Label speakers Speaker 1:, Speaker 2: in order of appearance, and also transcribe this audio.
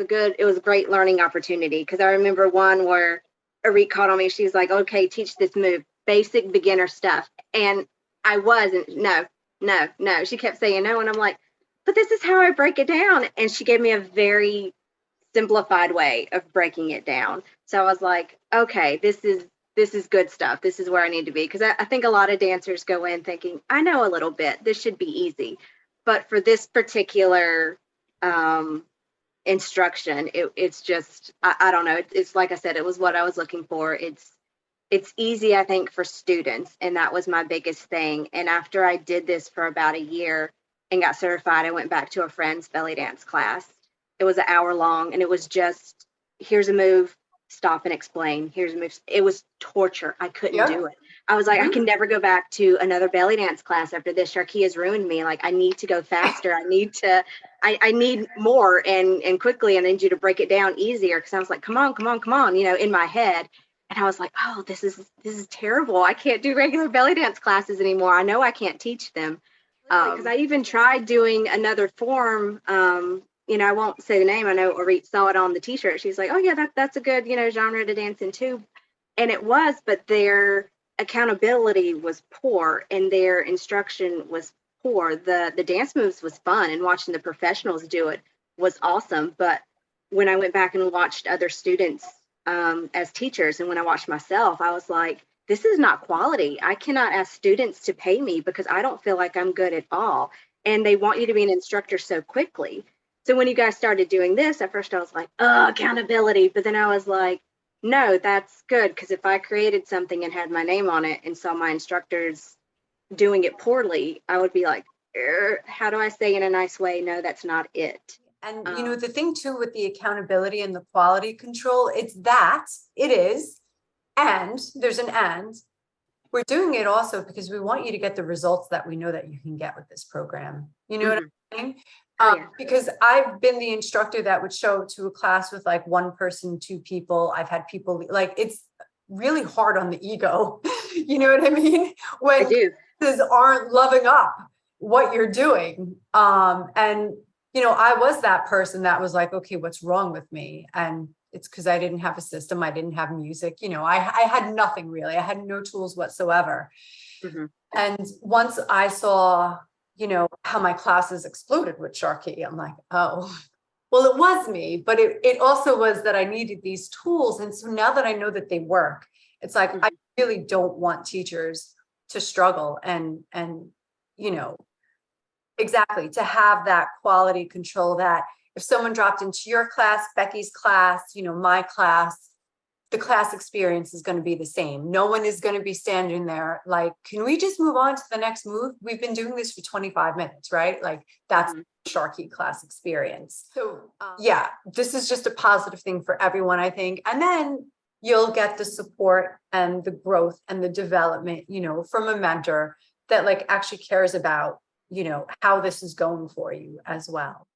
Speaker 1: it was a great learning opportunity. Cause I remember one where Arik called on me. She's like, okay, teach this move, basic beginner stuff. And I wasn't, no. She kept saying no. And I'm like, but this is how I break it down. And she gave me a very simplified way of breaking it down. So I was like, okay, this is good stuff. This is where I need to be. Because I think a lot of dancers go in thinking, I know a little bit. This should be easy. But for this particular instruction, it's just, I don't know. It's like I said, it was what I was looking for. It's easy, I think, for students. And that was my biggest thing. And after I did this for about a year and got certified, I went back to a friend's belly dance class. It was an hour long, and it was just, here's a move, stop and explain. Here's a move. It was torture. I couldn't do it. I was like, I can never go back to another belly dance class after this. SharQui has ruined me. Like, I need to go faster. I need more and quickly. And I need you to break it down easier. Cause I was like, come on, in my head. And I was like, oh, this is terrible. I can't do regular belly dance classes anymore. I know I can't teach them. Because I even tried doing another form. I won't say the name. I know Arit saw it on the t-shirt. She's like, oh yeah, that's a good, genre to dance into. And it was, but their accountability was poor and their instruction was poor. The dance moves was fun, and watching the professionals do it was awesome. But when I went back and watched other students as teachers, and when I watched myself, I was like, this is not quality. I cannot ask students to pay me because I don't feel like I'm good at all. And they want you to be an instructor so quickly. So when you guys started doing this, at first I was like, oh, accountability. But then I was like, no, that's good. Because if I created something and had my name on it and saw my instructors doing it poorly, I would be like, how do I say in a nice way, no, that's not it.
Speaker 2: And, the thing too with the accountability and the quality control, it is, and there's an and. We're doing it also because we want you to get the results that we know that you can get with this program. You know what I'm saying? Because I've been the instructor that would show to a class with like one person, two people. I've had people like, it's really hard on the ego. You know what I mean? When classes aren't loving up what you're doing. And I was that person that was like, okay, what's wrong with me? And it's because I didn't have a system. I didn't have music. I had nothing really. I had no tools whatsoever. Mm-hmm. And once I saw, how my classes exploded with SharQui, I'm like, oh, well, it was me, but it also was that I needed these tools. And so now that I know that they work, it's like, I really don't want teachers to struggle and exactly, to have that quality control, that if someone dropped into your class, Becky's class, my class, the class experience is going to be the same. No one is going to be standing there like, can we just move on to the next move? We've been doing this for 25 minutes, right? Like that's SharQui class experience. So this is just a positive thing for everyone, I think. And then you'll get the support and the growth and the development, from a mentor that like actually cares about, how this is going for you as well.